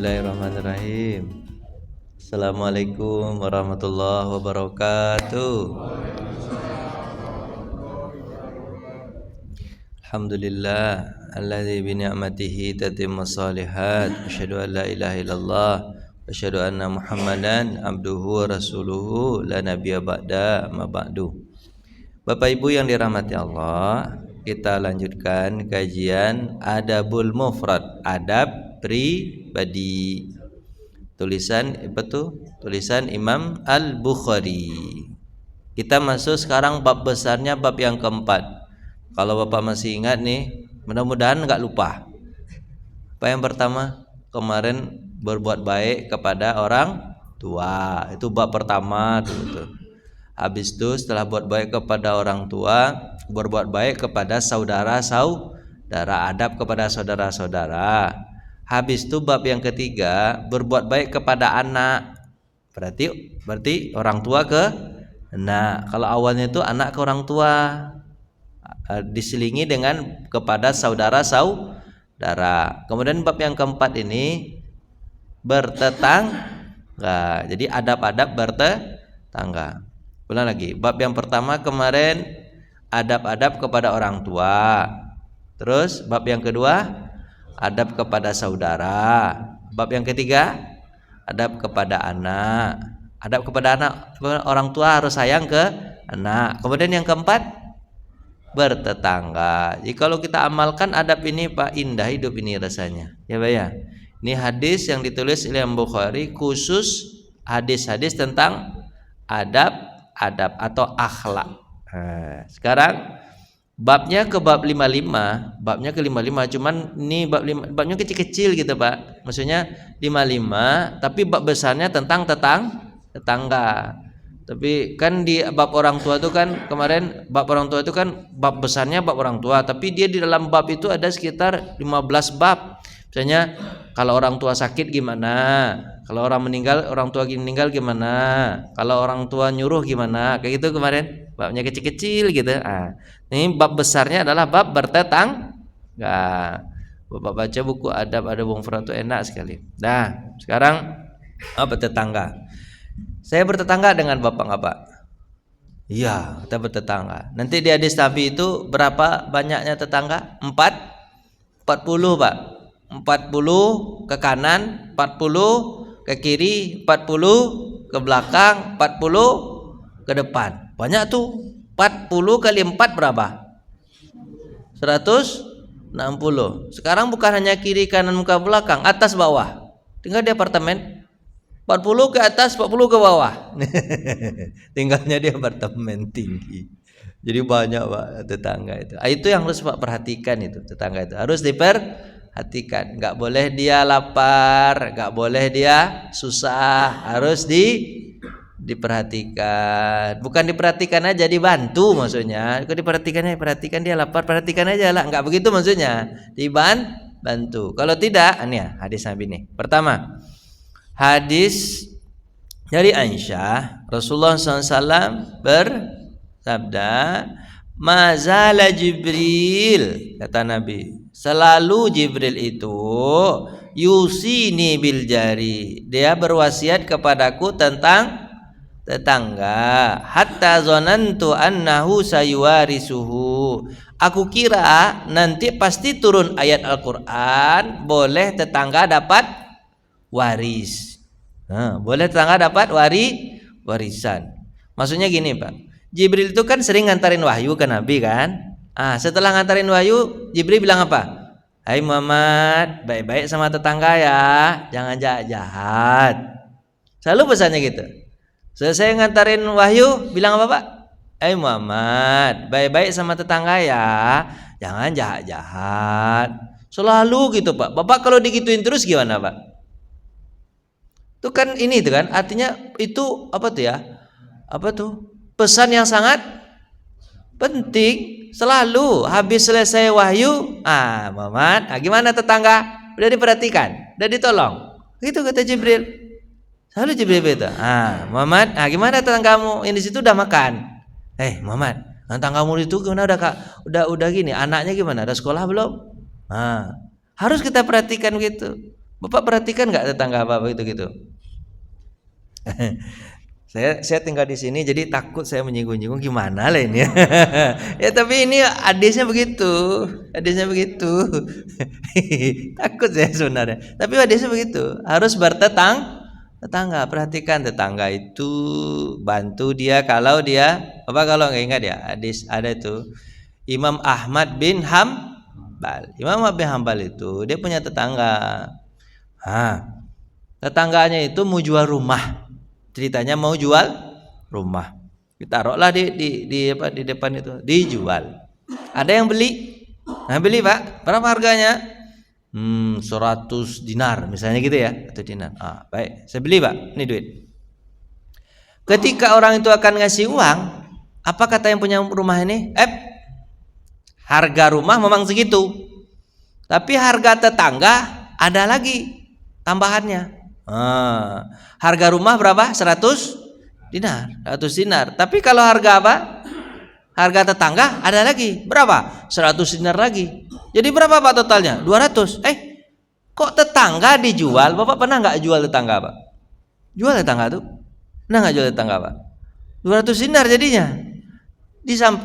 Bismillahirrahmanirrahim. Assalamualaikum warahmatullahi wabarakatuh. Alhamdulillah alladzi bi ni'matihi tatimmu shalihat. Asyhadu an la ilaha illallah wa asyhadu anna Muhammadan abduhu wa rasuluhu la nabiyya ba'da ma ba'du. Bapak Ibu yang dirahmati Allah, kita lanjutkan kajian Adabul Mufrad, adab pribadi. Tulisan Imam Al-Bukhari. Kita masuk sekarang bab besarnya, bab yang keempat. Kalau Bapak masih ingat nih, mudah-mudahan enggak lupa. Apa yang pertama? Kemarin berbuat baik kepada orang tua. Itu bab pertama tuh. Habis itu setelah buat baik kepada orang tua, berbuat baik kepada saudara-saudara, adab kepada saudara-saudara. Habis itu bab yang ketiga, berbuat baik kepada anak. Berarti orang tua ke anak. Kalau awalnya itu anak ke orang tua, diselingi dengan kepada saudara-saudara. Kemudian bab yang keempat ini bertetangga. Jadi adab-adab bertetangga. Ulang lagi. Bab yang pertama kemarin adab-adab kepada orang tua. Terus bab yang kedua adab kepada saudara. Bab yang ketiga adab kepada anak. Adab kepada anak, orang tua harus sayang ke anak. Kemudian yang keempat bertetangga. Jadi kalau kita amalkan adab ini, Pak, indah hidup ini rasanya. Ya, Pak ya. Ini hadis yang ditulis oleh Imam Bukhari, khusus hadis-hadis tentang adab atau akhlak. Sekarang babnya ke bab 55, babnya ke 55, cuman ini babnya kecil-kecil gitu, Pak. Maksudnya 55, tapi bab besarnya tentang tetangga. Tapi kan di bab orang tua itu kan kemarin bab orang tua itu kan bab besarnya bab orang tua, tapi dia di dalam bab itu ada sekitar 15 bab. Misalnya kalau orang tua sakit gimana? Kalau orang tua meninggal gimana? Kalau orang tua nyuruh gimana? Kayak gitu kemarin. Babnya kecil-kecil gitu. Ini bab besarnya adalah bab bertetangga. Bapak baca buku adab mufrad itu enak sekali. Nah, sekarang bertetangga. Saya bertetangga dengan Bapak nggak, Pak? Iya, kita bertetangga. Nanti di hadis Nabi itu berapa banyaknya tetangga? 40, Pak. 40 ke kanan, 40 ke kiri, 40 ke belakang, 40 ke depan. Banyak tuh. 40 kali 4 berapa? 160. Sekarang bukan hanya kiri kanan muka belakang, atas bawah. Tinggal di apartemen 40 ke atas, 40 ke bawah. Tinggalnya di apartemen tinggi. Jadi banyak, Pak, tetangga itu. Itu yang harus Pak perhatikan, itu tetangga itu harus diperhatikan. Enggak boleh dia lapar, enggak boleh dia susah, harus diperhatikan. Bukan diperhatikan aja, dibantu maksudnya. Kalau perhatikan dia lapar, perhatikan aja lah. Enggak begitu maksudnya. Dibantu. Kalau tidak, ini ya hadis Nabi nih. Pertama, hadis dari Aisyah, Rasulullah SAW bersabda, mazala Jibril, kata Nabi, selalu Jibril itu yusini bil jari, dia berwasiat kepadaku tentang tetangga, hatta zonantu annahu sayuwarisuhu, aku kira nanti pasti turun ayat Al-Quran boleh tetangga dapat waris. Boleh tetangga dapat warisan. Maksudnya gini, Pak, Jibril itu kan sering ngantarin wahyu ke Nabi kan. Setelah ngantarin wahyu, Jibril bilang apa? Hai Muhammad, baik-baik sama tetangga ya, jangan jahat-jahat. Selalu pesannya gitu. Selesai ngantarin wahyu, bilang apa, Pak? Hai Muhammad, baik-baik sama tetangga ya, jangan jahat-jahat. Selalu gitu, Pak. Bapak kalau digituin terus gimana, Pak? Itu kan ini itu kan artinya itu apa tuh ya? Apa tuh? Pesan yang sangat penting. Selalu habis selesai wahyu, Muhammad, gimana tetangga? Udah diperhatikan, udah ditolong. Gitu kata Jibril. Selalu Jibril itu. Muhammad, gimana tetanggamu? Ini situ udah makan. Muhammad, tetanggamu itu gimana, udah gini, anaknya gimana? Ada sekolah belum? Harus kita perhatikan gitu. Bapak perhatikan nggak tetangga Bapak itu gitu? Saya tinggal di sini jadi takut saya menyinggung-nyinggung gimana lah ini ya. Ya tapi ini hadisnya begitu. Hadisnya begitu. Takut saya sebenarnya. Tapi hadisnya begitu. Harus tetangga. Perhatikan tetangga itu, bantu dia kalau dia apa, kalau nggak ingat ya hadis ada itu Imam Ahmad bin Hambal. Imam Ahmad bin Hambal itu dia punya tetangga. Tetangganya itu mau jual rumah. Ceritanya mau jual rumah, ditaruhlah di depan itu, dijual. Ada yang beli, nah beli Pak, berapa harganya? 100 dinar misalnya gitu ya, 1 dinar. Baik, saya beli Pak, ini duit. Ketika orang itu akan ngasih uang, apa kata yang punya rumah ini? Harga rumah memang segitu, tapi harga tetangga ada lagi tambahannya. Harga rumah berapa? 100 dinar. Tapi kalau harga apa? Harga tetangga ada lagi. Berapa? 100 dinar lagi. Jadi berapa Pak totalnya? 200. Kok tetangga dijual? Bapak pernah nggak jual tetangga Pak? Jual tetangga tuh? Pernah nggak jual tetangga Pak? 200 dinar jadinya.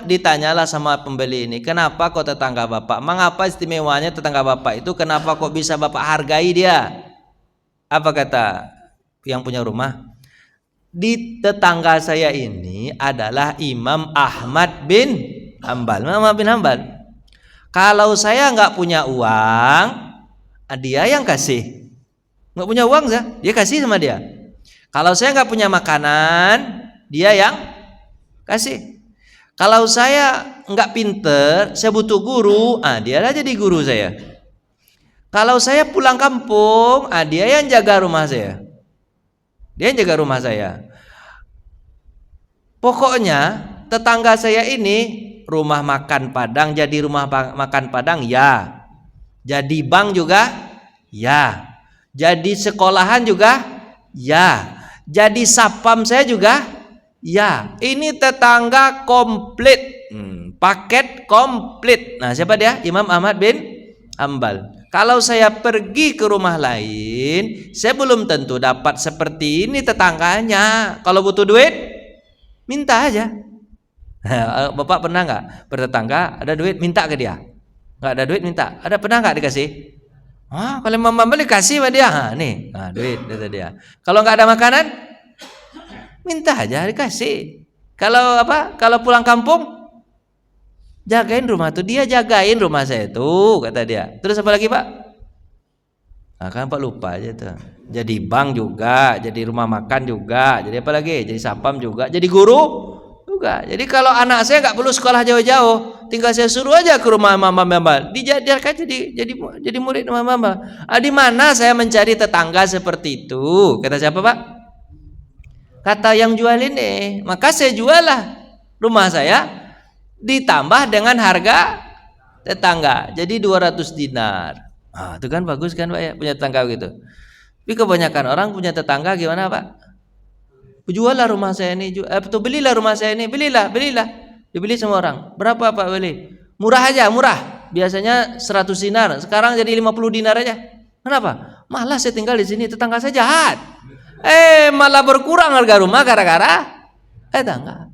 Ditanyalah sama pembeli ini, kenapa kok tetangga Bapak? Mengapa istimewanya tetangga Bapak itu? Kenapa kok bisa Bapak hargai dia? Apa kata yang punya rumah? Di tetangga saya ini adalah Imam Ahmad bin Hambal. Kalau saya nggak punya uang, dia yang kasih. Nggak punya uang dia kasih sama dia. Kalau saya nggak punya makanan, dia yang kasih. Kalau saya nggak pinter, saya butuh guru, dia lah jadi guru saya. Kalau saya pulang kampung, dia yang jaga rumah saya. Dia yang jaga rumah saya. Pokoknya tetangga saya ini rumah makan Padang jadi rumah makan Padang ya. Jadi bank juga ya. Jadi sekolahan juga ya. Jadi sapam saya juga ya. Ini tetangga komplit. Paket komplit. Nah, siapa dia? Imam Ahmad bin Hambal. Kalau saya pergi ke rumah lain, saya belum tentu dapat seperti ini tetangganya. Kalau butuh duit, minta aja. Bapak pernah nggak bertetangga ada duit minta ke dia? Nggak ada duit minta. Ada pernah nggak dikasih? Kalau mama beli kasih sama dia. Nih, duit kata dia. Kalau nggak ada makanan, minta aja dikasih. Kalau Kalau pulang kampung, jagain rumah tuh, dia jagain rumah saya tuh kata dia. Terus apa lagi Pak? Kan Pak lupa aja tuh. Jadi bank juga, jadi rumah makan juga, jadi apa lagi? Jadi sapam juga, jadi guru juga. Jadi kalau anak saya nggak perlu sekolah jauh-jauh, tinggal saya suruh aja ke rumah Mama dijadikan jadi murid Mama. Di mana saya mencari tetangga seperti itu? Kata siapa Pak? Kata yang jual ini. Maka saya jual lah rumah saya, ditambah dengan harga tetangga jadi 200 dinar. Itu kan bagus kan Pak ya, punya tetangga gitu. Tapi kebanyakan orang punya tetangga gimana Pak? Juallah rumah saya ini, belilah rumah saya ini, belilah. Dibeli semua orang. Berapa Pak beli? Murah aja, murah. Biasanya 100 dinar, sekarang jadi 50 dinar aja. Kenapa? Malah saya tinggal di sini, tetangga saya jahat. Malah berkurang harga rumah gara-gara tetangga.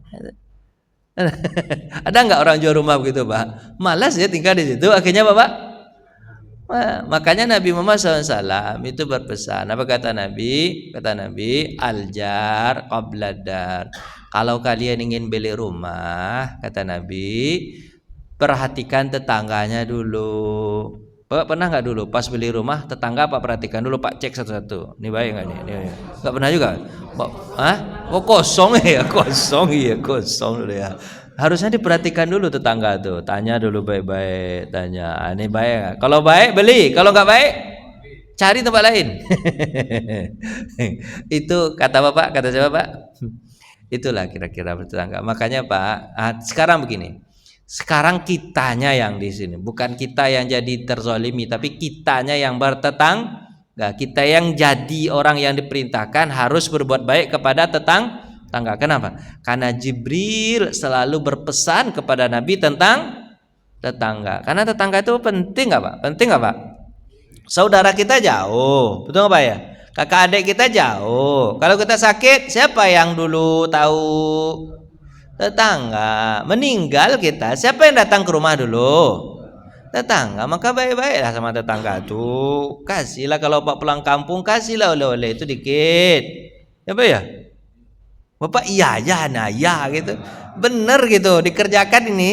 Ada nggak orang jual rumah begitu Pak? Malas ya tinggal di situ. Akhirnya Bapak, makanya Nabi Muhammad SAW itu berpesan. Apa kata Nabi? Kata Nabi, al-jar qabladar. Kalau kalian ingin beli rumah, kata Nabi, perhatikan tetangganya dulu. Bapak pernah nggak dulu pas beli rumah tetangga Pak perhatikan dulu Pak, cek satu-satu. Ini baik nggak nih? Nggak pernah juga? Kosong ya, kosong dulu ya. Harusnya diperhatikan dulu tetangga tuh, tanya dulu baik-baik, tanya ini baik nggak? Kalau baik beli, kalau nggak baik cari tempat lain. Itu kata Bapak, kata siapa Pak? Itulah kira-kira bertetangga. Makanya Pak, sekarang begini. Sekarang kitanya yang di sini, bukan kita yang jadi terzolimi, tapi kitanya yang bertetangga, kita yang jadi orang yang diperintahkan harus berbuat baik kepada tetangga. Kenapa? Karena Jibril selalu berpesan kepada Nabi tentang tetangga. Karena tetangga itu penting nggak Pak? Penting nggak Pak? Saudara kita jauh, betul nggak Pak ya? Kakak adik kita jauh. Kalau kita sakit, siapa yang dulu tahu? Tetangga. Meninggal kita, siapa yang datang ke rumah dulu? Tetangga. Maka baik-baiklah sama tetangga tuh. Kasihlah kalau Pak pulang kampung, kasihlah oleh-oleh itu dikit. Ya Pak ya? Bapak iya ya, nah ya gitu. Bener gitu, dikerjakan ini.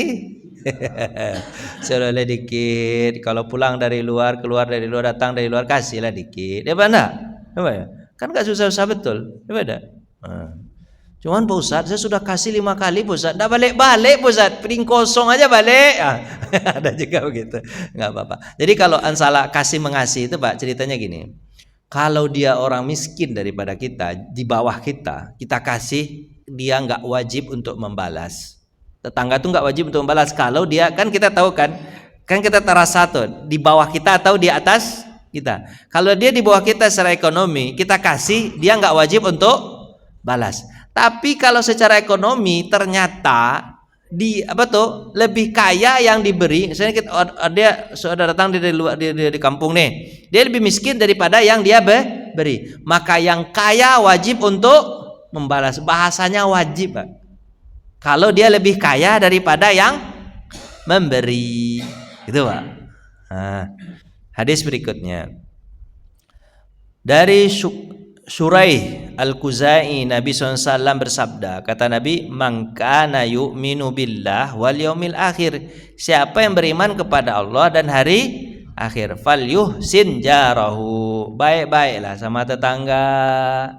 Oleh dikit. Kalau pulang dari luar, keluar dari luar, datang dari luar, kasihlah dikit. Ya Pak enggak? Ya Pak ya? Kan gak susah-susah betul. Ya Pak enggak? Nah. Cuman Pak Ustadz, saya sudah kasih 5 kali Pak Ustadz, enggak balik-balik Pak Ustadz, piring kosong aja balik. Ah, ada juga begitu. Enggak apa-apa. Jadi kalau ansala kasih mengasihi itu Pak, ceritanya gini. Kalau dia orang miskin daripada kita, di bawah kita, kita kasih, dia nggak wajib untuk membalas. Tetangga tuh nggak wajib untuk membalas. Kalau dia, kan kita tahu kan kita terasa tuh di bawah kita atau di atas kita. Kalau dia di bawah kita secara ekonomi, kita kasih, dia nggak wajib untuk balas. Tapi kalau secara ekonomi ternyata lebih kaya yang diberi. Misalnya dia sudah datang dari luar di kampung nih, dia lebih miskin daripada yang dia beri, maka yang kaya wajib untuk membalas. Bahasanya wajib Pak, kalau dia lebih kaya daripada yang memberi, gitu Pak. Nah, hadis berikutnya dari Shuraih Al-Khuzai, Nabi SAW bersabda, kata Nabi, man kana yu'minu billah wal yaumil akhir, siapa yang beriman kepada Allah dan hari akhir, falyuhsin jarahu, baik-baiklah sama tetangga.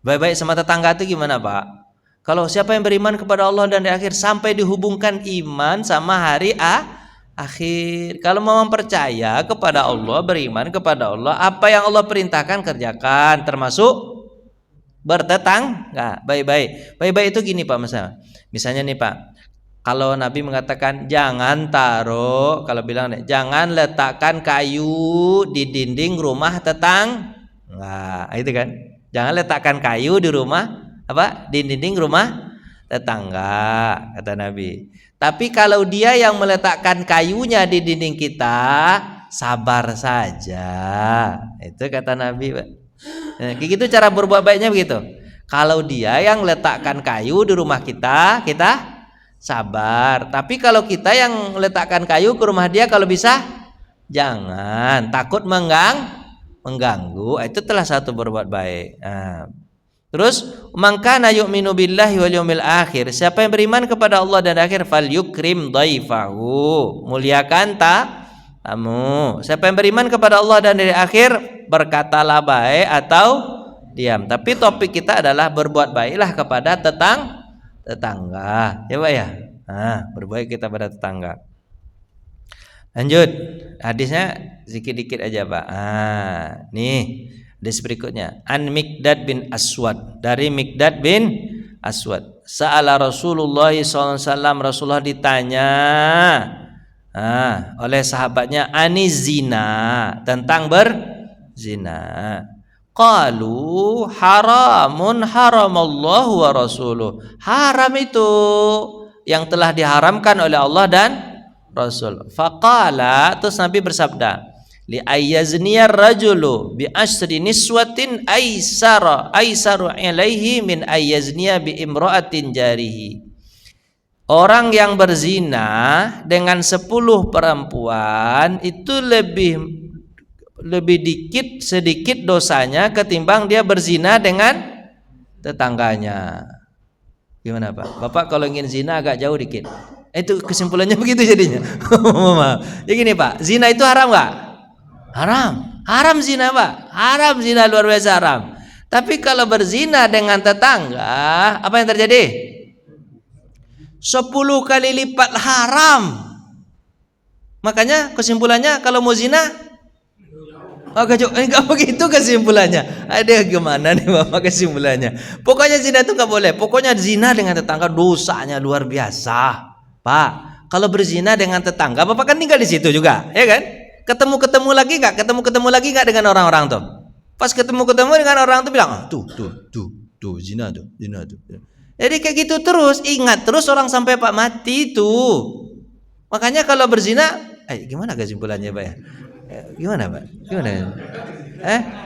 Baik-baik sama tetangga itu gimana Pak? Kalau siapa yang beriman kepada Allah dan hari akhir, sampai dihubungkan iman sama hari akhir. Kalau mau mempercaya kepada Allah, beriman kepada Allah, apa yang Allah perintahkan kerjakan, termasuk bertetangga. Baik-baik. Baik-baik itu gini Pak, misalnya nih Pak, kalau Nabi mengatakan jangan taruh, kalau bilang jangan letakkan kayu di dinding rumah tetangga, itu kan, jangan letakkan kayu di rumah di dinding rumah tetangga, kata Nabi. Tapi kalau dia yang meletakkan kayunya di dinding kita, sabar saja. Itu kata Nabi, Pak. Nah, kayak gitu cara berbuat baiknya begitu. Kalau dia yang letakkan kayu di rumah kita, kita sabar. Tapi kalau kita yang meletakkan kayu ke rumah dia, kalau bisa jangan, takut mengganggu. Itu telah satu berbuat baik. Nah, terus, man kana yu'minu billahi wal yaumil akhir, siapa yang beriman kepada Allah dan akhir, falyukrim dhaifahu, muliakan tamu. Siapa yang beriman kepada Allah dan hari akhir, berkatalah baik atau diam. Tapi topik kita adalah berbuat baiklah kepada tetangga. Ya Pak ya? Nah, berbaik kita pada tetangga. Lanjut, hadisnya sedikit-sedikit aja Pak. Nih hadis berikutnya, an Miqdad bin Aswad, dari Miqdad bin Aswad, sa'ala Rasulullah SAW, Rasulullah ditanya oleh sahabatnya, anis zina, tentang berzina. Qalu haramun haramallahu wa rasuluh, haram itu yang telah diharamkan oleh Allah dan Rasul. Faqala, terus Nabi bersabda, li ayyazniyar rajulu bi asri niswatin aisaru ilaihi min ayyazniya bi imra'atin jarihi. Orang yang berzina dengan 10 perempuan itu lebih sedikit dosanya ketimbang dia berzina dengan tetangganya. Gimana Pak? Bapak kalau ingin zina agak jauh dikit. Itu kesimpulannya begitu jadinya. Ya gini Pak, zina itu haram enggak? Haram zina Pak, haram zina, luar biasa haram. Tapi kalau berzina dengan tetangga, apa yang terjadi? 10 kali lipat haram. Makanya kesimpulannya kalau mau zina, enggak begitu kesimpulannya. Ada gimana nih Bapak kesimpulannya? Pokoknya zina itu enggak boleh. Pokoknya zina dengan tetangga dosanya luar biasa, Pak. Kalau berzina dengan tetangga, Bapak kan tinggal di situ juga, ya kan? Ketemu lagi nggak dengan orang-orang tuh? Pas ketemu dengan orang tuh bilang, tuh zina tuh. Jadi kayak gitu terus, ingat terus orang sampai Pak mati tuh. Makanya kalau berzina, gimana kesimpulannya Pak ya? Gimana Pak? Gimana?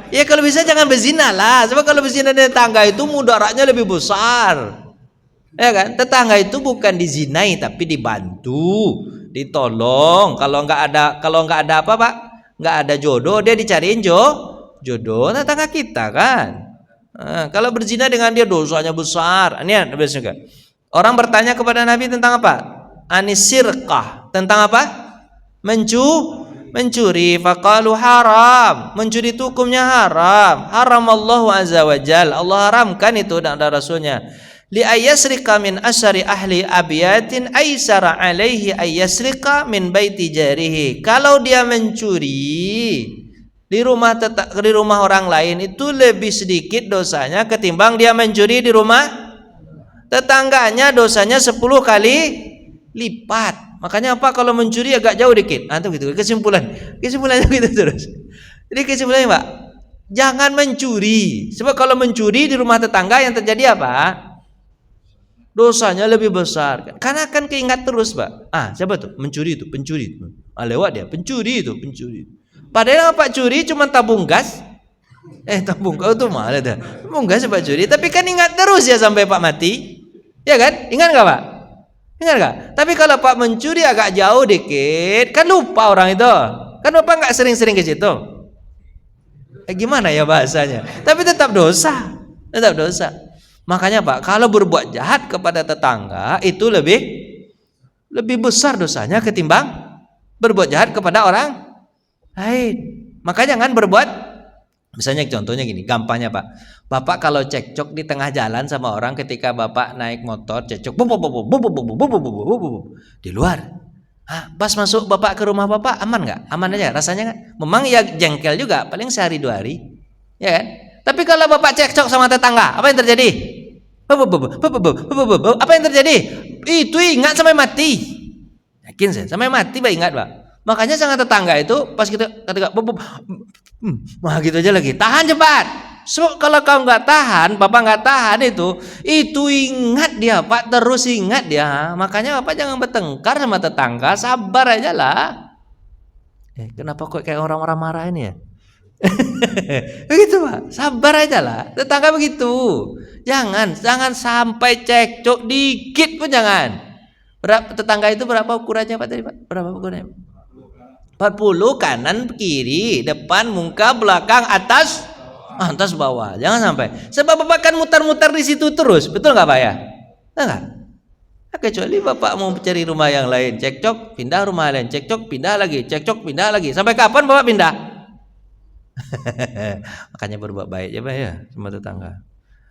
Ya kalau bisa jangan berzina lah. Sebab kalau berzina dengan tetangga itu mudaratnya lebih besar. Ya kan? Tetangga itu bukan dizinai tapi dibantu, ditolong. Kalau nggak ada apa Pak? Nggak ada jodoh, dia dicariin jodoh tetangga kita kan. Kalau berzina dengan dia dosanya besar. Ini biasanya. Orang bertanya kepada Nabi tentang apa? Anisirqah. Tentang apa? Mencuri. Faqalu haram. Mencuri itu hukumnya haram. Haram Allah azza wa jal. Allah haramkan itu dan ada Rasulnya. Li ayyasrika min asyari ahli abiyatin aisara alaihi ayyasrika min baiti jarihi. Kalau dia mencuri di rumah orang lain itu lebih sedikit dosanya ketimbang dia mencuri di rumah tetangganya, dosanya 10 kali lipat. Makanya apa, kalau mencuri agak jauh dikit. Tuh gitu kesimpulannya gitu terus. Jadi kesimpulannya Pak, jangan mencuri. Sebab kalau mencuri di rumah tetangga yang terjadi apa? Dosanya lebih besar. Karena akan keingat terus Pak. Siapa tuh? Pencuri itu. Lewat dia, pencuri. Padahal Pak curi cuma tabung gas. Tabung gas itu malah dah. Tabung gas Pak curi, tapi kan ingat terus ya sampai Pak mati. Ya kan? Ingat enggak Pak? Ingat enggak? Tapi kalau Pak mencuri agak jauh dikit, kan lupa orang itu. Kan Bapak enggak sering-sering ke situ. Gimana ya bahasanya? Tapi tetap dosa. Makanya Pak, kalau berbuat jahat kepada tetangga itu lebih besar dosanya ketimbang berbuat jahat kepada orang lain. Maka jangan berbuat. Misalnya contohnya gini, gampangnya Pak. Bapak kalau cekcok di tengah jalan sama orang ketika Bapak naik motor cekcok di luar. Pas masuk Bapak ke rumah Bapak aman nggak? Aman aja rasanya nggak? Memang ya jengkel juga, paling sehari 2 hari, ya kan? Tapi kalau Bapak cekcok sama tetangga, apa yang terjadi? Apa yang terjadi? Itu ingat sampai mati. Yakin saya, sampai mati Pak ingat Pak. Makanya sangat tetangga itu pas kita ketika gitu aja lagi. Tahan cepat. So kalau kau nggak tahan, Bapak nggak tahan itu ingat dia Pak, terus ingat dia. Makanya Bapak jangan bertengkar sama tetangga, sabar aja lah. Kenapa kok kayak orang-orang marah ini ya? Begitu Pak, sabar aja lah. Tetangga begitu. Jangan sampai cekcok dikit pun jangan. Berapa tetangga itu berapa ukurannya Pak tadi Pak? Berapa ukurannya? 40 kanan kiri, depan muka belakang atas bawah. Jangan sampai. Sebab Bapak kan mutar-mutar di situ terus. Betul nggak Pak ya? Enggak. Kecuali Bapak mau cari rumah yang lain, cekcok pindah rumah lain, cekcok pindah lagi, cekcok pindah lagi. Sampai kapan Bapak pindah? Makanya berbuat baik ya Pak ya sama tetangga.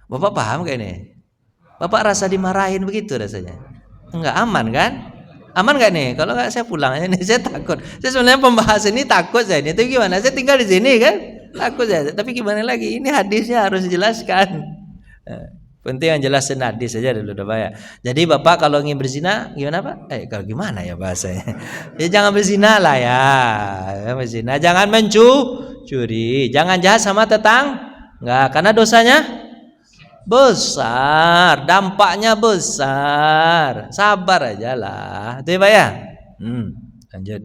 Bapak paham gak ini? Bapak rasa dimarahin begitu rasanya? Enggak aman kan? Aman gak nih? Kalau nggak saya pulang aja nih, saya takut. Saya sebenarnya pembahasan ini takut saya ini. Tapi gimana? Saya tinggal di sini kan? Takut saya. Tapi gimana lagi? Ini hadisnya harus dijelaskan. Penting yang jelasin hadis saja dulu Pak ya. Jadi Bapak kalau ingin berzina gimana Pak? Kalau gimana ya bahasanya? Ya jangan berzina lah ya. Berzina. Jangan mencuri. Jangan jahat sama tetangga. Karena dosanya besar, dampaknya besar. Sabar aja lah. Itu ya Pak ya. Lanjut.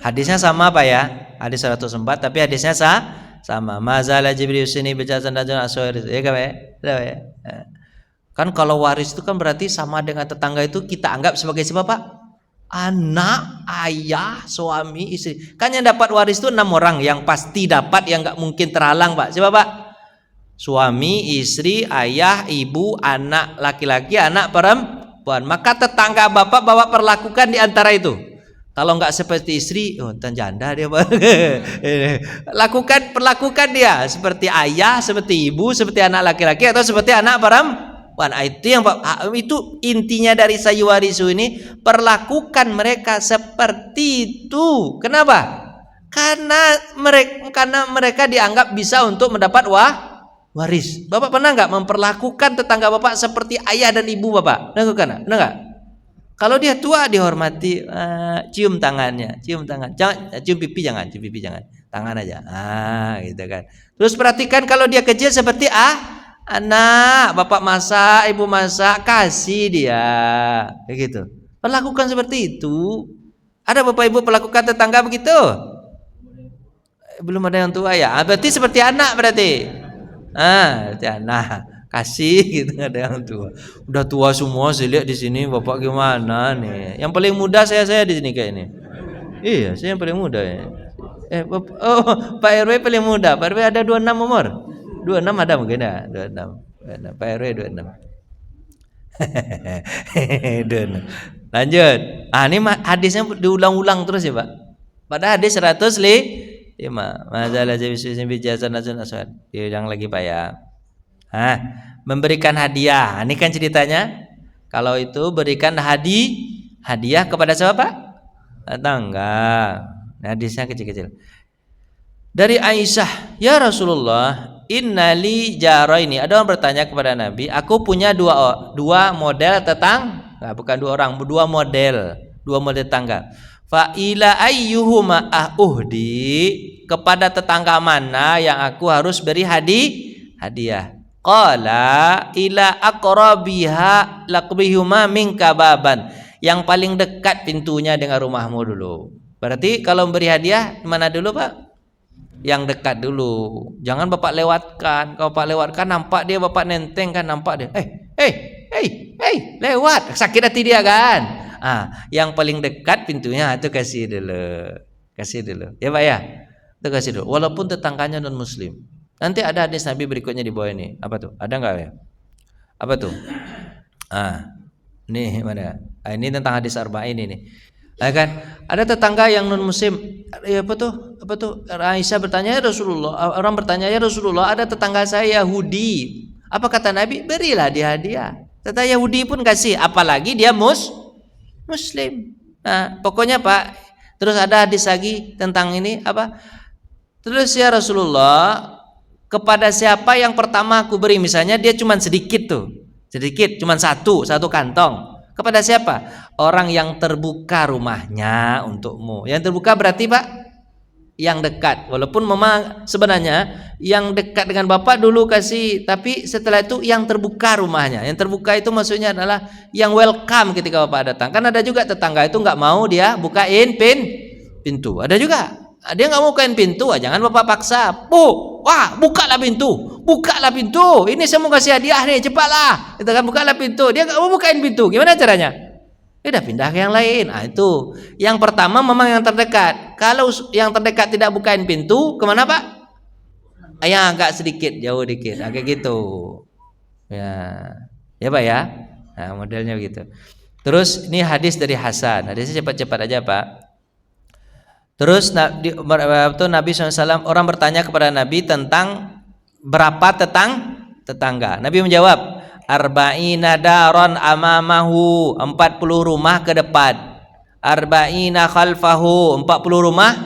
Hadisnya sama Pak ya. Hadis 104 tapi hadisnya sama. Mazala Jibril sini bejazan dan aswar. Ya Pak ya. Kan kalau waris itu kan berarti sama dengan tetangga itu kita anggap sebagai siapa Pak? Anak, ayah, suami, istri. Kan yang dapat waris itu 6 orang yang pasti dapat, yang nggak mungkin terhalang Pak. Siapa Pak? Suami, istri, ayah, ibu, anak laki-laki, anak perempuan. Maka tetangga Bapak perlakukan di antara itu. Kalau nggak seperti istri, janda dia Pak. Perlakukan dia seperti ayah, seperti ibu, seperti anak laki-laki atau seperti anak perempuan. Itu intinya dari sayuwarisu ini, perlakukan mereka seperti itu. Kenapa? Karena mereka dianggap bisa untuk mendapat waris. Bapak pernah nggak memperlakukan tetangga Bapak seperti ayah dan ibu Bapak? Pernah nggak? Kalau dia tua dihormati, cium tangannya, jangan cium pipi jangan, tangan aja, gitu kan. Terus perhatikan kalau dia kecil seperti anak, Bapak masak, ibu masak, kasih dia, begitu. Perlakukan seperti itu. Ada bapak ibu perlakukan tetangga begitu? Belum ada yang tua ya. Berarti seperti anak berarti. Berarti anak kasih gitu, ada yang tua. Udah tua semua saya lihat di sini, bapak gimana nih? Yang paling muda saya di sini kayak ini. Iya, saya yang paling muda ya. Pak RW paling muda. Pak RW ada 26 umur. 26 ada mungkin ya, 26. Pak RW 26. Lanjut. Ini hadisnya diulang-ulang terus ya, Pak. Pada hadis 105. Masalah bijazan aswad. Diulang lagi, Pak ya. Memberikan hadiah. Ini kan ceritanya. Kalau itu berikan hadiah kepada siapa, Pak? Tetangga. Hadisnya kecil-kecil. Dari Aisyah, ya Rasulullah, innali jaraini. Ada orang bertanya kepada Nabi, aku punya dua model tetangga, bukan dua orang, dua model tetangga. Fa ila ayyuhuma uhdi, kepada tetangga mana yang aku harus beri hadiah? Qala ila aqrabiha laqbihuma minka baban. Yang paling dekat pintunya dengan rumahmu dulu. Berarti kalau beri hadiah mana dulu, Pak? Yang dekat dulu. Jangan Bapak lewatkan. Kalau Bapak lewatkan nampak dia, Bapak nenteng kan, nampak dia. Lewat. Sakit hati dia kan. Yang paling dekat pintunya itu kasih dulu. Ya, Pak ya? Itu kasih dulu. Walaupun tetangganya non muslim. Nanti ada hadis Nabi berikutnya di bawah ini. Apa tuh? Ada enggak ya? Apa tuh? Nih mana? Ini tentang hadis arba'in ini. Kan ada tetangga yang non muslim. Apa tuh? Aisyah bertanya, ya Rasulullah. Orang bertanya, ya Rasulullah, ada tetangga saya Yahudi. Apa kata Nabi? Berilah dia hadiah. Tetangga Yahudi pun kasih, apalagi dia muslim. Pokoknya Pak. Terus ada hadis lagi tentang ini apa? Terus ya Rasulullah, kepada siapa yang pertama aku beri, misalnya dia cuma sedikit, cuma satu kantong. Kepada siapa? Orang yang terbuka rumahnya untukmu. Yang terbuka berarti, Pak, yang dekat. Walaupun memang sebenarnya yang dekat dengan Bapak dulu kasih, tapi setelah itu yang terbuka rumahnya. Yang terbuka itu maksudnya adalah yang welcome ketika Bapak datang. Kan ada juga tetangga itu nggak mau dia bukain pintu. Ada juga. Dia nggak mau bukain pintu, jangan Bapak paksa. Bukalah pintu. Ini saya mau kasih hadiah nih, cepatlah. Kita kan bukalah pintu. Dia nggak mau bukain pintu. Gimana caranya? Udah pindah ke yang lain. Itu. Yang pertama memang yang terdekat. Kalau yang terdekat tidak bukain pintu, kemana, Pak? Yang agak sedikit, jauh dikit, kayak gitu. Ya Pak ya. Modelnya begitu. Terus ini hadis dari Hasan. Hadisnya cepat-cepat aja, Pak. Terus Nabi SAW, orang bertanya kepada Nabi tentang berapa tetangga. Nabi menjawab, arba'ina daron amamahu, 40 rumah ke depan. Arba'ina khalfahu, 40 rumah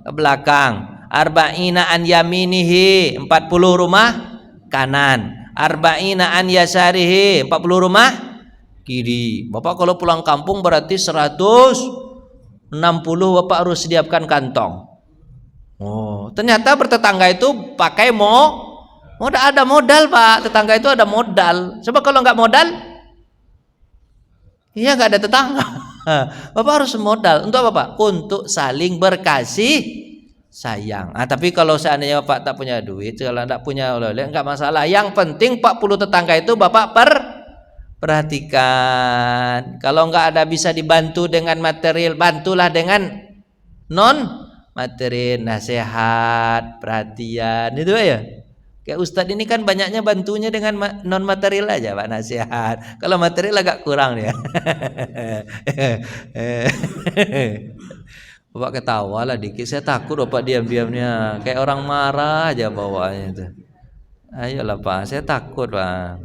ke belakang. Arba'ina an yaminihi, 40 rumah kanan. Arba'ina an yasarihi, 40 rumah kiri. Bapak kalau pulang kampung berarti 160 Bapak harus sediakan kantong. Ternyata bertetangga itu pakai modal, ada modal, Pak. Tetangga itu ada modal. Coba kalau nggak modal, iya nggak ada tetangga. Bapak harus modal. Untuk apa, Pak? Untuk saling berkasih sayang. Tapi kalau seandainya Bapak tak punya duit, kalau tak punya oleh-oleh, nggak masalah. Yang penting 40 tetangga itu Bapak perhatikan. Kalau nggak ada bisa dibantu dengan material, bantulah dengan non material, nasihat, perhatian, itu ya. Kayak Ustadz ini kan banyaknya bantunya dengan non material aja, Pak, nasihat. Kalau material agak kurang dia. Bapak ketawa lah dikit, saya takut Bapak diam-diamnya kayak orang marah aja bawaannya itu. Ayolah Pak, saya takut, Pak.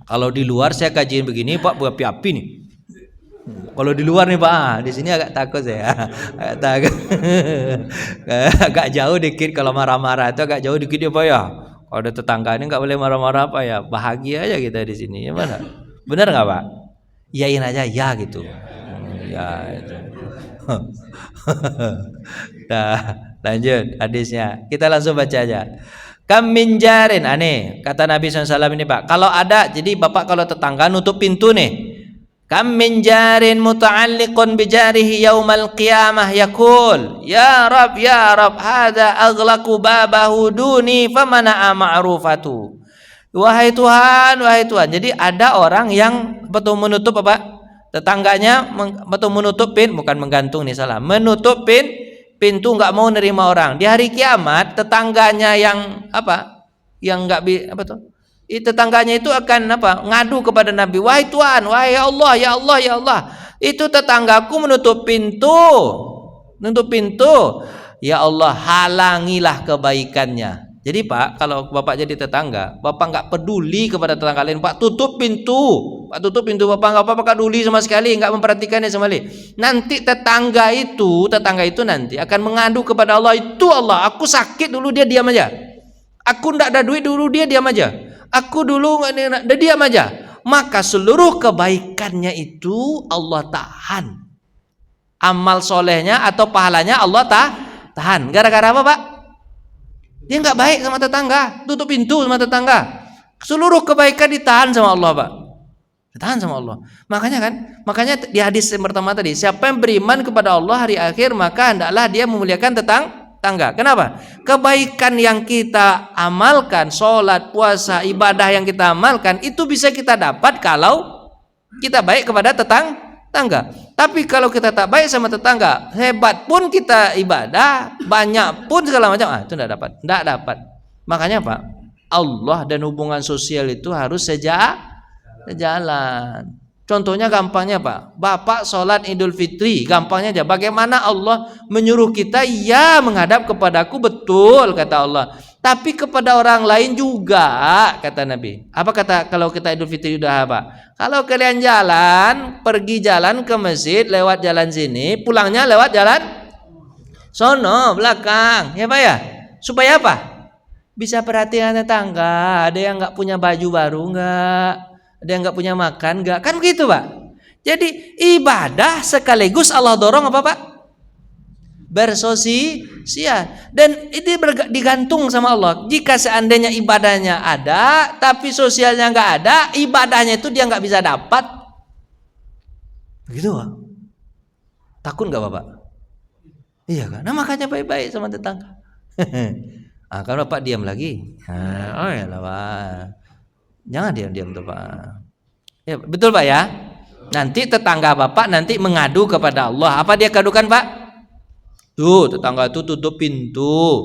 Kalau di luar saya kajian begini, Pak, buat api-api nih. Kalau di luar nih, Pak, di sini agak takut saya. Agak jauh dikit kalau marah-marah itu, agak jauh dikit ya, Pak ya. Kalau ada tetangga ini nggak boleh marah-marah, Pak ya. Bahagia aja kita di sini. Ya mana? Benar nggak, Pak? Iyain aja ya gitu. Ya itu. Nah, lanjut hadisnya. Kita langsung baca aja. Kam min jarin, aneh kata Nabi SAW ini, Pak. Kalau ada, jadi Bapak kalau tetangga nutup pintu nih, Kam min jarin muta'alliqun bijarihi yaumal qiyamah yaqul ya Rab hadza aghlaqu babahu duni famana'a ma'rufatu. Wahai Tuhan. Jadi ada orang yang betul menutup apa? Tetangganya betul menutup bukan menggantung nih salah. Menutup pintu enggak mau nerima orang. Di hari kiamat tetangganya yang apa? Yang enggak apa tuh? Tetangganya itu akan apa? Ngadu kepada Nabi, wahai Tuhan, wahai ya Allah, itu tetanggaku menutup pintu, ya Allah halangilah kebaikannya. Jadi Pak, kalau Bapak jadi tetangga, Bapak nggak peduli kepada tetangga lain, Pak tutup pintu, Bapak nggak peduli sama sekali, nggak memperhatikannya sama sekali. Nanti tetangga itu nanti akan mengadu kepada Allah, itu Allah, aku sakit dulu dia diam aja, aku nggak ada duit dulu dia diam aja. Aku dulu nggak diam aja, maka seluruh kebaikannya itu Allah tahan, amal solehnya atau pahalanya Allah tahan. Gara-gara apa Pak? Dia nggak baik sama tetangga, tutup pintu sama tetangga, seluruh kebaikan ditahan sama Allah Pak, ditahan sama Allah. Makanya di hadis yang pertama tadi, siapa yang beriman kepada Allah hari akhir maka hendaklah dia memuliakan tetangga. Kenapa? Kebaikan yang kita amalkan, sholat, puasa, ibadah yang kita amalkan itu bisa kita dapat kalau kita baik kepada tetangga. Tapi kalau kita tak baik sama tetangga, hebat pun kita ibadah, banyak pun segala macam, itu tidak dapat. Makanya Pak, Allah dan hubungan sosial itu harus sejalan. Contohnya gampangnya Pak, Bapak sholat Idul Fitri, gampangnya aja. Bagaimana Allah menyuruh kita ya menghadap kepadaku, betul kata Allah. Tapi kepada orang lain juga kata Nabi. Apa kata kalau kita Idul Fitri udah apa? Kalau kalian pergi jalan ke masjid lewat jalan sini, pulangnya lewat jalan sono belakang, ya Pak ya. Supaya apa? Bisa perhatian tetangga, ada yang nggak punya baju baru nggak? Ada yang nggak punya makan nggak? Kan begitu Pak. Jadi ibadah sekaligus Allah dorong apa Pak? Bersosial. Dan ini digantung sama Allah. Jika seandainya ibadahnya ada tapi sosialnya nggak ada, ibadahnya itu dia nggak bisa dapat. Begitu Pak. Takut nggak Bapak? Iya kan? Nah makanya baik-baik sama tetangga. Kalau Bapak diam lagi, oh ya lah Pak. Jangan diam-diam tuh Pak. Ya, betul Pak ya. Nanti tetangga Bapak nanti mengadu kepada Allah. Apa dia kadukan Pak? Tuh tetangga itu tutup pintu,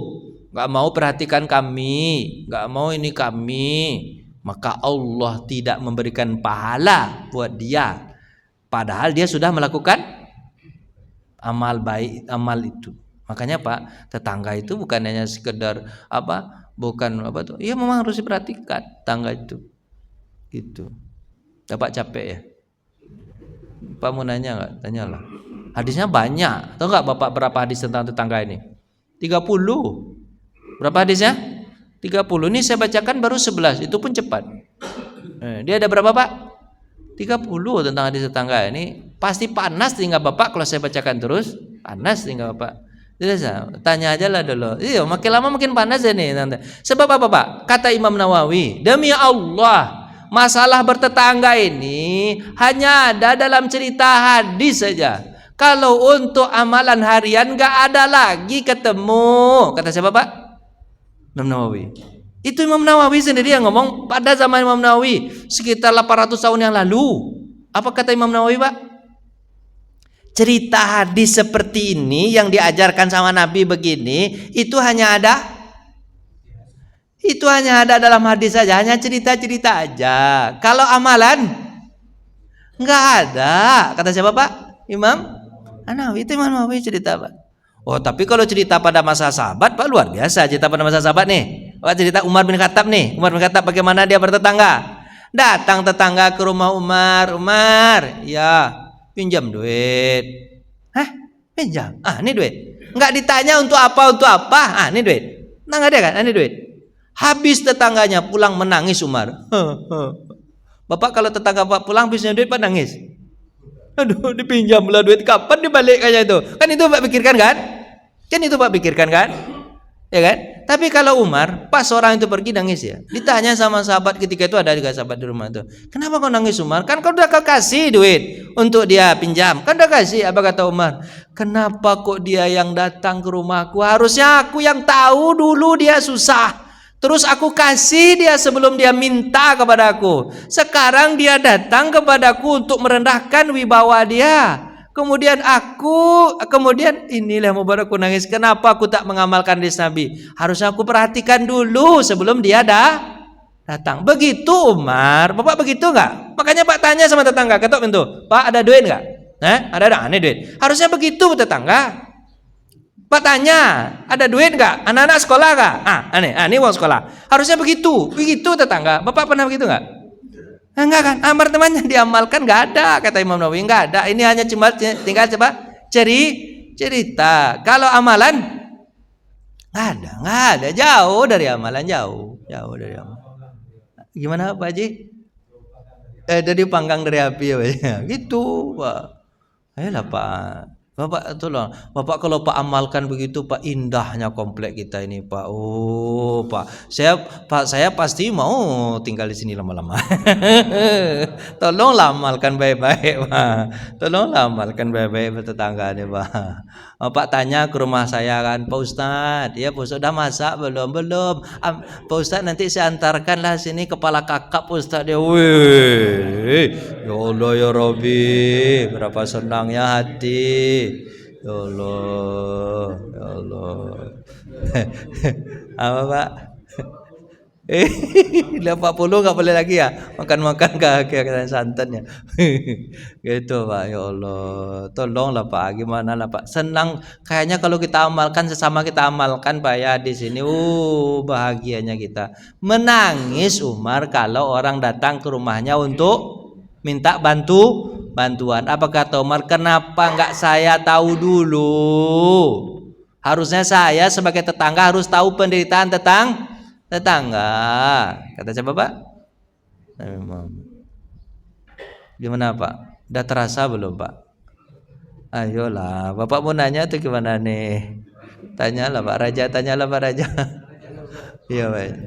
nggak mau perhatikan kami, nggak mau ini kami. Maka Allah tidak memberikan pahala buat dia. Padahal dia sudah melakukan amal baik, amal itu. Makanya Pak, tetangga itu bukan hanya sekedar apa? Bukan apa tuh? Iya memang harus diperhatikan tetangga itu. Gitu. Bapak capek ya? Bapak mau nanya nggak? Tanyalah. Hadisnya banyak. Tahu nggak Bapak berapa hadis tentang tetangga ini? 30. Berapa hadisnya? 30. Ini saya bacakan baru 11. Itu pun cepat. Dia ada berapa Pak? 30 tentang hadis tetangga ini. Pasti panas tinggal Bapak kalau saya bacakan terus. Panas tinggal Bapak. Jadi tanya aja lah dulu. Iya, makin lama makin panas ya nih. Sebab apa Pak? Kata Imam Nawawi, demi Allah, masalah bertetangga ini hanya ada dalam cerita hadis saja. Kalau untuk amalan harian nggak ada lagi ketemu. Kata siapa Pak? Imam Nawawi. Itu Imam Nawawi sendiri yang ngomong pada zaman Imam Nawawi sekitar 800 tahun yang lalu. Apa kata Imam Nawawi Pak? Cerita hadis seperti ini yang diajarkan sama Nabi begini, itu hanya ada dalam hadis saja, hanya cerita-cerita aja. Kalau amalan nggak ada. Kata siapa Pak? Imam Nawawi. Itu Imam Nawawi cerita Pak. Oh tapi kalau cerita pada masa sahabat Pak luar biasa. Cerita pada masa sahabat nih. Pak cerita Umar bin Khattab nih. Umar bin Khattab bagaimana dia bertetangga. Datang tetangga ke rumah Umar, ya pinjam duit. Hah? Pinjam? Ini duit. Nggak ditanya untuk apa? Ini duit. Nah dia kan? Ini duit. Habis tetangganya pulang menangis Umar. Bapak kalau tetangga Pak pulang habisnya duit Pak nangis. Aduh dipinjamlah duit, kapan dibalikkannya itu? Kan itu Pak pikirkan kan? Kan itu Pak pikirkan kan? ya kan? Tapi kalau Umar, pas orang itu pergi nangis ya. Ditanya sama sahabat ketika itu, ada juga sahabat di rumah itu. Kenapa kau nangis Umar? Kan kau udah kau kasih duit untuk dia pinjam. Kan udah kasih. Apa kata Umar? Kenapa kok dia yang datang ke rumahku? Harusnya aku yang tahu dulu dia susah. Terus aku kasih dia sebelum dia minta kepadaku. Sekarang dia datang kepadaku untuk merendahkan wibawa dia. Kemudian inilah yang membuat aku nangis. Kenapa aku tak mengamalkan hadis Nabi? Harusnya aku perhatikan dulu sebelum dia datang. Begitu Umar. Bapak begitu nggak? Makanya Pak tanya sama tetangga, ketok pintu. Pak ada duit nggak? Ada aneh duit. Harusnya begitu tetangga. Pak tanya, ada duit nggak? Anak-anak sekolah nggak? Ini uang sekolah. Harusnya begitu tetangga. Bapak pernah begitu nggak? Enggak kan? Amar temannya diamalkan nggak ada, kata Imam Nawawi, nggak ada. Ini hanya cuma tinggal cerita. Kalau amalan nggak ada. Jauh dari amalan, jauh dari amalan. Gimana Pak Haji? Dari panggang dari api ya, gitu Pak. Ayolah Pak. Bapak tolong, Bapak kalau Pak amalkan begitu Pak, indahnya komplek kita ini Pak. Oh Pak, saya pasti mau tinggal di sini lama-lama. Tolonglah amalkan baik-baik Pak. Tolonglah amalkan baik-baik tetangga ini Pak. Bapak tanya ke rumah saya kan, Pak Ustadz, ya Pak Ustadz udah masak belum? Pak Ustadz nanti saya antarkanlah sini kepala kakak Pak Ustadz dia. Wih, ya Allah ya Rabbi, berapa senangnya hati. Ya Allah. Apa Pak? 80 nggak boleh lagi ya makan kayak santan ya. Gitu Pak, ya Allah, tolonglah Pak, gimana lah Pak, senang kayaknya kalau kita amalkan sesama kita amalkan Pak ya di sini, bahagianya kita. Menangis Umar kalau orang datang ke rumahnya untuk minta bantuan. Apa kata Umar? Kenapa nggak saya tahu dulu? Harusnya saya sebagai tetangga harus tahu penderitaan tetangga. Kata siapa Pak? Gimana Pak? Udah terasa belum Pak? Ayolah, Bapak mau nanya tuh gimana nih? Tanyalah Pak Raja. Iya Pak.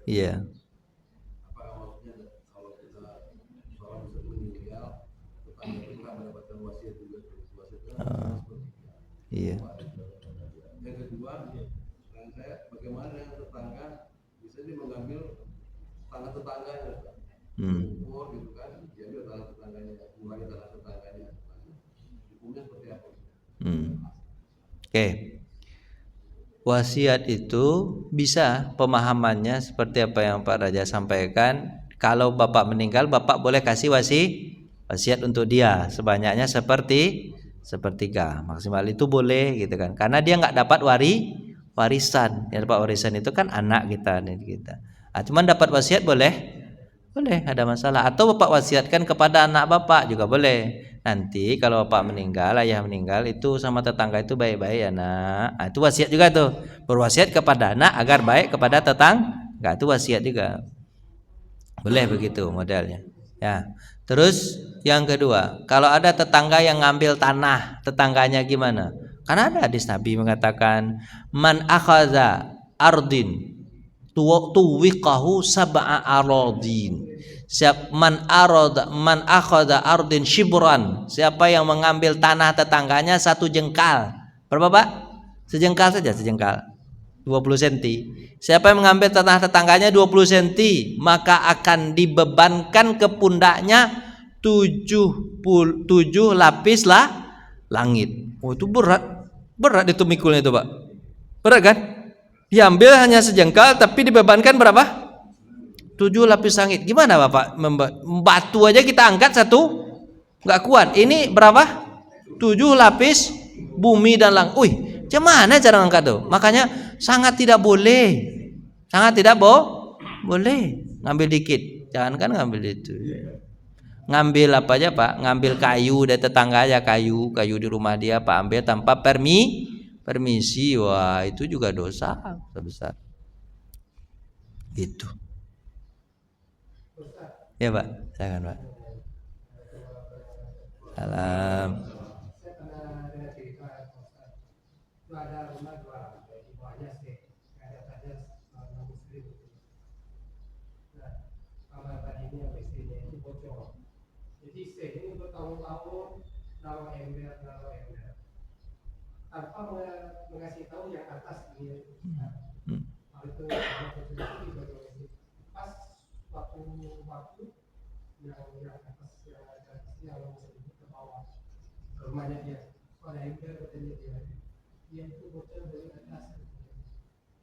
Iya. Iya. Oke. Wasiat itu bisa pemahamannya seperti apa yang Pak Raja sampaikan. Kalau Bapak meninggal, Bapak boleh kasih wasiat untuk dia sebanyaknya sepertiga maksimal, itu boleh gitu kan, karena dia nggak dapat warisan. Yang dapat warisan itu kan anak kita nih kita. Cuman dapat wasiat boleh ada masalah. Atau Bapak wasiatkan kepada anak Bapak juga boleh. Nanti kalau Bapak meninggal, ayah meninggal, itu sama tetangga itu baik-baik ya nak. Itu wasiat juga tuh, berwasiat kepada anak agar baik kepada tetangga, itu wasiat juga boleh begitu modelnya ya. Terus yang kedua, kalau ada tetangga yang ngambil tanah tetangganya gimana? Karena ada hadis Nabi mengatakan, man akhadha ardin tuwiqahu sab'a aradin. Man akhadha ardin shibran, siapa yang mengambil tanah tetangganya satu jengkal. Berapa Pak? Sejengkal saja, 20 cm. Siapa yang mengambil tanah tetangganya 20 cm, maka akan dibebankan ke pundaknya 7 lapis langit. Oh itu berat itu mikulnya itu Pak. Berat kan? Diambil hanya sejengkal tapi dibebankan berapa? 7 lapis langit. Gimana Bapak? Batu aja kita angkat satu nggak kuat. Ini berapa? 7 lapis bumi dan langit. Gimana cara angkat tuh? Makanya sangat tidak boleh ngambil dikit. Jangan kan ngambil itu. Ngambil apa aja Pak? Ngambil kayu dari tetangga aja, kayu di rumah dia Pak, ambil tanpa permisi. Wah itu juga dosa besar. Gitu. Ya Pak, silakan Pak. Salam. ada rumah dua lantai, di bawahnya C, ke atasnya non muslim. Nah, kamar tadinya WC-nya itu bocor. Jadi C ini bertahun-tahun naruh ember, tanpa mengasih tahu yang atas ini. Hal itu pas waktu yang atasnya ke bawah rumahnya dia, ada ember katanya dia itu bocor dari atas.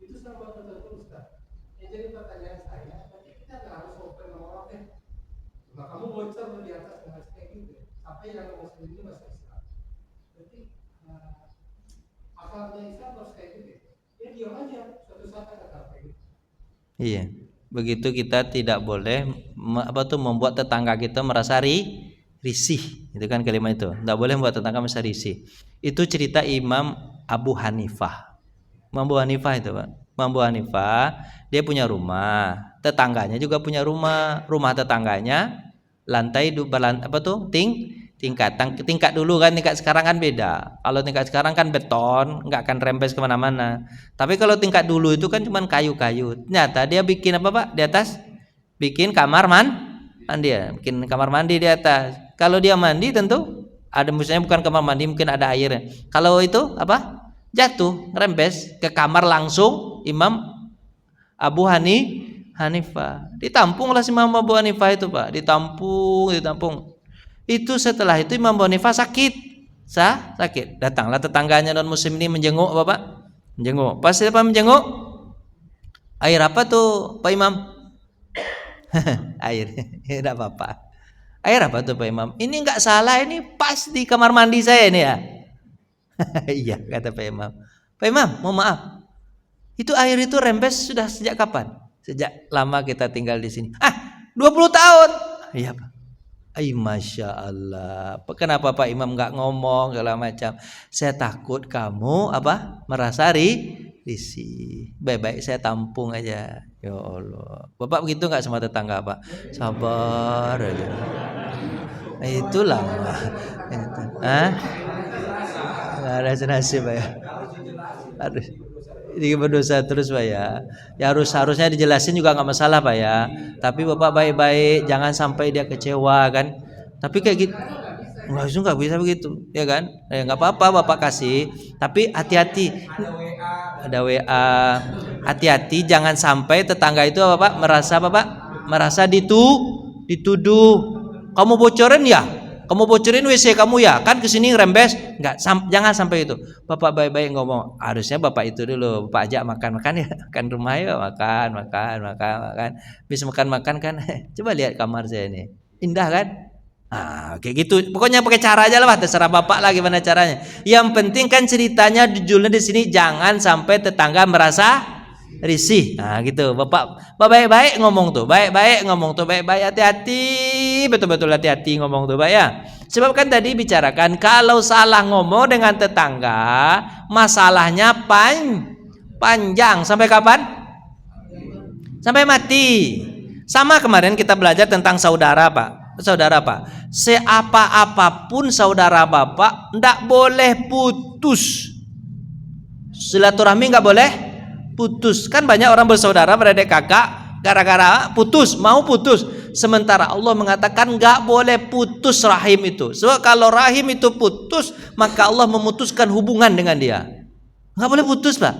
Itu sama betul Ustaz. Jadi pertanyaan saya, tapi kita nggak harus open sama orang nah kamu bocor di atas dengan kayak gitu, sampai yang muslim ini masuk Islam. Berarti akalnya Islam harus kayak gitu. Ya diam aja, suatu saat akan kayak gitu. Iya. Begitu kita tidak boleh membuat tetangga kita merasa risih. Itu kan kalimat itu. Tidak boleh membuat tetangga merasa risih. Itu cerita Imam Abu Hanifah. Imam Abu Hanifah itu, Pak. Imam Abu Hanifah, dia punya rumah. Tetangganya juga punya rumah. Rumah tetangganya lantai tingkat dulu kan, tingkat sekarang kan beda. Kalau tingkat sekarang kan beton, nggak akan rembes kemana-mana. Tapi kalau tingkat dulu itu kan cuma kayu-kayu. Ternyata dia bikin apa, Pak? Di atas bikin kamar mandi ya, bikin kamar mandi di atas. Kalau dia mandi tentu ada, misalnya bukan kamar mandi, mungkin ada airnya. Kalau itu apa? Jatuh, rembes ke kamar langsung Imam Abu Hanifah. Ditampunglah si Imam Abu Hanifah itu, Pak. Ditampung. Itu setelah itu Imam Abu Hanifah sakit. Datanglah tetangganya non muslim ini menjenguk, Bapak. Menjenguk. Pas siapa menjenguk? Air apa tuh, Pak Imam? Air. Tidak apa-apa. Air apa tuh, Pak Imam? Ini enggak salah, ini pas di kamar mandi saya ini ya. Iya, kata Pak Imam. Pak Imam, mohon maaf. Itu air itu rembes sudah sejak kapan? Sejak lama kita tinggal di sini. 20 tahun. Iya, Pak. Masya Allah. Kenapa Pak Imam nggak ngomong segala macam? Saya takut kamu merasa risih. Baik-baik saya tampung aja. Ya Allah. Bapak begitu nggak sama tetangga, Pak? Sabar aja. Itulah. Nggak ada senasib, Pak ya. Aduh. Ini berdosa terus, Pak ya. Ya harusnya dijelasin juga nggak masalah, Pak ya. Tapi Bapak baik-baik, jangan sampai dia kecewa kan. Tapi kayak gitu nggak bisa begitu, ya kan? Nggak apa-apa Bapak kasih, tapi hati-hati. Ada WA. Hati-hati jangan sampai tetangga itu merasa dituduh. Kamu bocorin ya? Kamu bocorin WC kamu ya? Kan kesini rembes? Jangan sampai itu. Bapak baik-baik ngomong. Harusnya Bapak itu dulu. Bapak ajak makan ya. Makan rumah ya, makan. Bisa makan kan? Coba lihat kamar saya ini. Indah kan? Kayak gitu. Pokoknya pakai cara aja lah. Terserah Bapak lah gimana caranya. Yang penting kan ceritanya judulnya di sini, jangan sampai tetangga merasa risih. Gitu. Bapak baik-baik ngomong tuh. Baik-baik hati-hati. Betul-betul hati-hati ngomong tuh, Pak ya. Sebab kan tadi bicarakan kalau salah ngomong dengan tetangga, masalahnya panjang. Sampai kapan? Sampai mati. Sama kemarin kita belajar tentang saudara, Pak. Seapa-apapun saudara Bapak ndak boleh putus. Silaturahmi nggak boleh putus. Kan banyak orang bersaudara beradik kakak gara-gara mau putus. Sementara Allah mengatakan nggak boleh putus rahim itu. Sebab kalau rahim itu putus, maka Allah memutuskan hubungan dengan dia. Nggak boleh putus, Pak.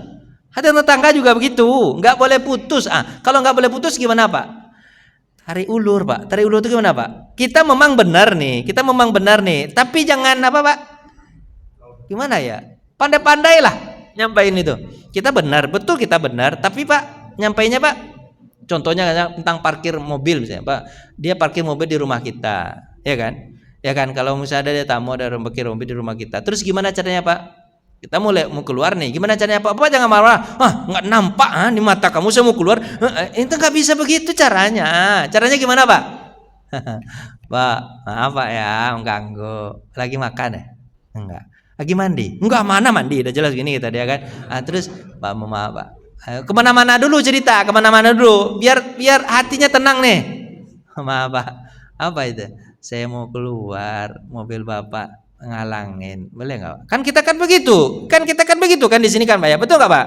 Ada tetangga juga begitu, nggak boleh putus. Kalau nggak boleh putus gimana, Pak? Tarik ulur, Pak. Tarik ulur itu gimana, Pak? Kita memang benar nih. Tapi jangan Pak? Gimana ya? Pandai-pandailah nyampain itu. Kita benar, betul kita benar. Tapi Pak, nyampainya Pak, contohnya tentang parkir mobil misalnya, Pak. Dia parkir mobil di rumah kita, ya kan? Ya kan, kalau misalnya ada tamu ada parkir mobil di rumah kita. Terus gimana caranya, Pak? Kita mau keluar nih. Gimana caranya, Pak? Bapak jangan marah. Nggak nampak di mata kamu saya mau keluar. Itu nggak bisa begitu caranya. Caranya gimana, Pak? Pak, maaf Pak ya, mengganggu. Lagi makan ya? Enggak. Lagi mandi? Enggak, mana mandi? Udah jelas gini kita dia kan. Terus Pak, maaf Pak. Kemana-mana dulu cerita, biar hatinya tenang nih. Maaf Pak. Apa itu? Saya mau keluar, mobil Bapak ngalangin, boleh nggak? Kan kita kan begitu, kan di sini kan Pak ya, betul nggak Pak?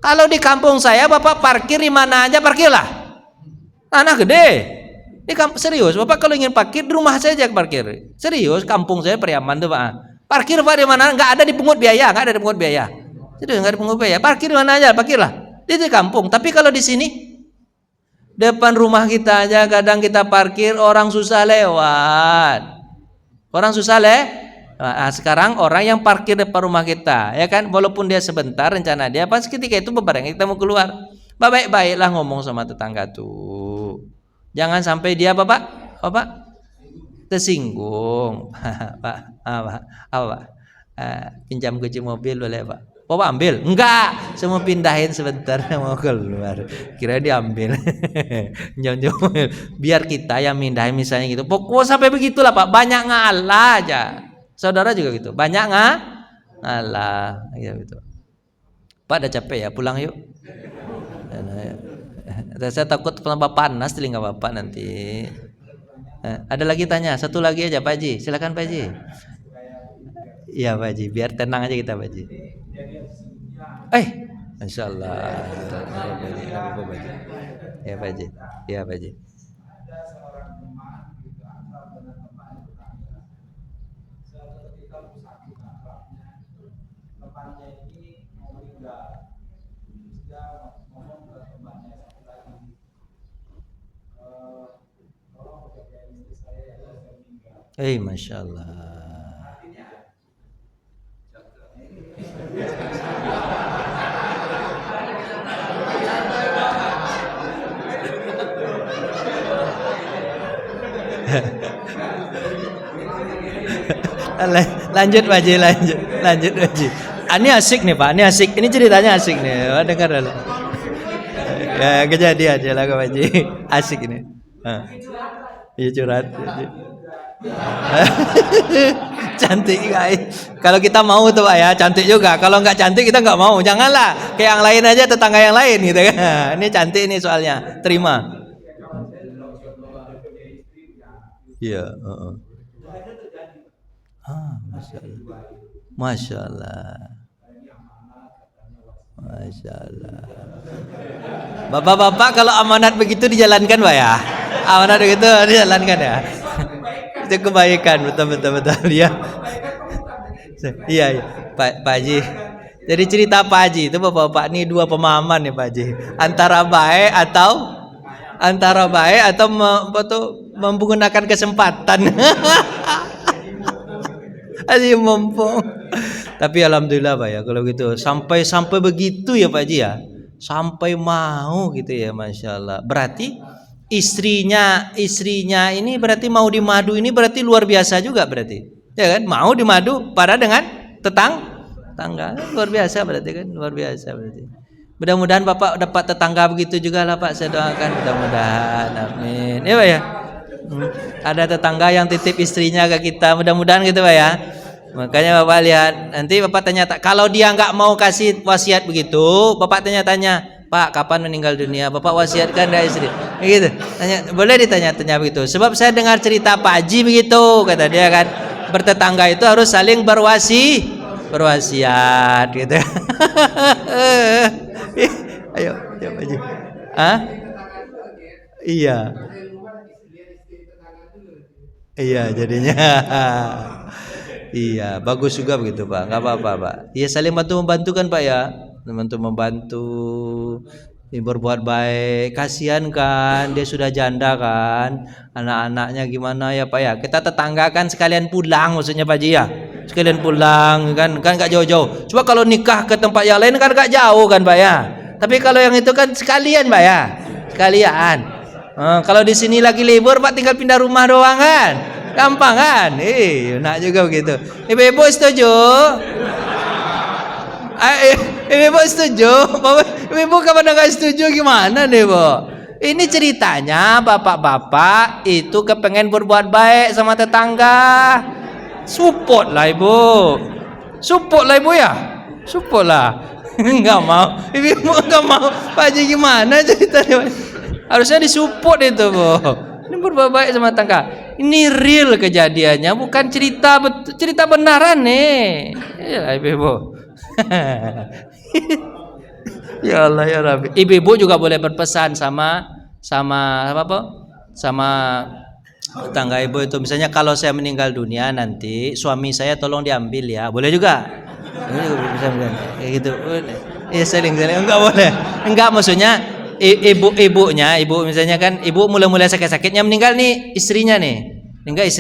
Kalau di kampung saya Bapak parkir di mana aja parkirlah, tanah gede. Ini serius, Bapak kalau ingin parkir di rumah saya aja parkir. Serius, kampung saya Priaman tuh Pak. Parkir Pak di mana? Nggak ada dipungut biaya, nggak ada dipungut biaya. Serius, nggak ada dipungut biaya. Parkir di mana aja, parkirlah. Di kampung. Tapi kalau di sini depan rumah kita aja kadang kita parkir orang susah lewat. Orang susah Nah, sekarang orang yang parkir depan rumah kita, ya kan, walaupun dia sebentar rencana dia pas ketika itu beberapa kita mau keluar, baik-baiklah ngomong sama tetangga tuh, jangan sampai dia bapak tersinggung. Apa pinjam kunci mobil boleh Pak? Bapak ambil? Enggak, saya mau pindahin sebentar, mau keluar. Kira diambil. Biar kita yang mindahin misalnya gitu. Pokoknya sampai begitulah Pak. Banyak ngalah aja. Saudara juga gitu. Banyak ngalah. Ya gitu. Pak udah capek ya, pulang yuk. Saya takut tambah panas telinga Bapak nanti. Ada lagi tanya, satu lagi aja Pak Haji. Silakan Pak Haji. Iya Pak Haji, biar tenang aja kita Pak Haji. Masya Allah. Ya Pak Haji. Ya Pak Haji. Masya Allah. Lanjut Pak Haji, lanjut Pak Haji. Ini asik nih Pak, ini asik. Ini ceritanya asik nih. Dengar dulu. Ya kejadian aja lah Pak Haji. Asik ini. Iya curhat. Cantik guys. Kalau kita mau tuh Pak ya, cantik juga. Kalau nggak cantik kita nggak mau. Janganlah kayak yang lain aja, tetangga yang lain gitu kan. Ini cantik nih soalnya. Terima. Iya. Masya Allah. Masya Allah. Masya Allah. Bapak-bapak kalau amanat begitu dijalankan Pak ya. Amanat begitu dijalankan ya. Itu kebaikan betul ya. Iya Pak Haji. Jadi cerita Pak Haji itu bapak-bapak ini dua pemahaman nih Pak Haji. Antara baik atau menggunakan kesempatan. Haji mumpung. Tapi alhamdulillah Pak ya kalau gitu sampai begitu ya Pak Haji ya. Sampai mau gitu ya, Masya Allah. Berarti istrinya ini berarti mau dimadu ini berarti luar biasa juga berarti. Ya kan? Mau dimadu pada dengan tetangga. Luar biasa berarti kan? Luar biasa berarti. Mudah-mudahan Bapak dapat tetangga begitu juga lah Pak. Saya doakan mudah-mudahan. Amin. Ya Pak ya. Ada tetangga yang titip istrinya ke kita. Mudah-mudahan gitu Pak ya. Makanya Bapak lihat, nanti Bapak tanya, kalau dia nggak mau kasih wasiat begitu, Bapak tanya-tanya, Pak kapan meninggal dunia, Bapak wasiatkan dari istri, gitu. Boleh ditanya-tanya begitu. Sebab saya dengar cerita Pak Haji begitu, kata dia kan, bertetangga itu harus saling berwasiat, gitu. Ayo Pak Haji. Iya jadinya. Iya, bagus juga begitu Pak. Enggak apa-apa Pak. Iya saling membantu kan Pak ya. Membantu berbuat baik. Kasihan kan, dia sudah janda kan. Anak-anaknya gimana ya Pak ya. Kita tetangga kan sekalian pulang maksudnya Pak Haji ya. Sekalian pulang kan enggak jauh-jauh. Coba kalau nikah ke tempat yang lain kan enggak jauh kan Pak ya. Tapi kalau yang itu kan sekalian Pak ya. Sekalian. Kalau di sini lagi libur Pak tinggal pindah rumah doang kan. Gampang kan? Enak juga begitu. Ibu-ibu setuju? Ibu-ibu setuju? Ibu kapan nggak setuju gimana nih Bu? Ini ceritanya bapak-bapak itu kepengen berbuat baik sama tetangga. Support lah Ibu. Support lah Ibu ya. Support lah. Nggak mau. Ibu nggak mau. Pak Haji gimana ceritanya? Harusnya disupport itu Bu. Ini berbuat baik sama tetangga. Ini real kejadiannya, bukan cerita benaran nih. Ya ibu. Ya Allah ya Rabbi. Ibu-ibu juga boleh berpesan sama apa? Sama tetangga ibu itu. Misalnya kalau saya meninggal dunia nanti suami saya tolong diambil ya. Boleh juga. Ini juga bisa kayak gitu. Iya saling enggak boleh. Enggak maksudnya ibu misalnya kan ibu mulai sakit-sakitnya meninggal nih istrinya nih. Meninggal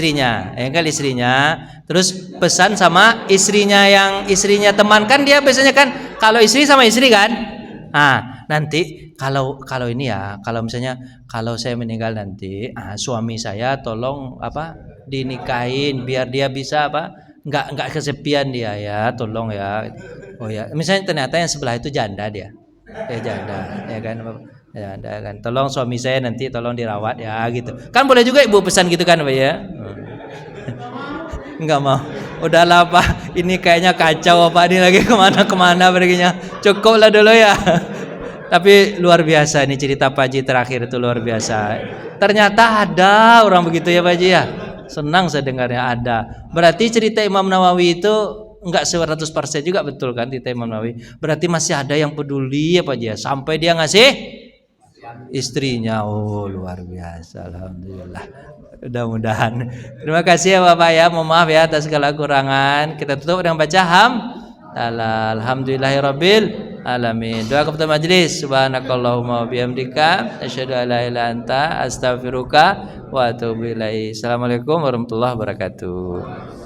istrinya. Terus pesan sama istrinya yang istrinya teman kan dia biasanya kan kalau istri sama istri kan. Nah, nanti kalau ini ya, kalau misalnya kalau saya meninggal nanti, suami saya tolong apa dinikahin biar dia bisa apa nggak kesepian dia ya, tolong ya. Oh ya, misalnya ternyata yang sebelah itu janda dia janda, ya kan, janda kan. Tolong suami saya nanti tolong dirawat ya gitu. Kan boleh juga ibu pesan gitu kan, Pak ya? Enggak mau. Udahlah Pak, ini kayaknya kacau Pak, ini lagi kemana perginya. Cukup lah dulu ya. Tapi luar biasa nih cerita Pak Haji terakhir itu luar biasa. Ternyata ada orang begitu ya Pak Haji ya. Senang saya dengarnya ada. Berarti cerita Imam Nawawi itu enggak 100% juga betul kan cerita Imam Nawawi. Berarti masih ada yang peduli ya Pak Haji ya. Sampai dia ngasih istrinya. Oh luar biasa, alhamdulillah. Mudah-mudahan. Terima kasih ya Bapak ya. Mohon maaf ya atas segala kurangan. Kita tutup dengan baca alhamdulillahirabbil alamin. Doa kepada majelis. Subhanakallahumma bihamdika asyhadu an la ilaha illa anta astaghfiruka wa atubu ilaik. Assalamualaikum warahmatullahi wabarakatuh.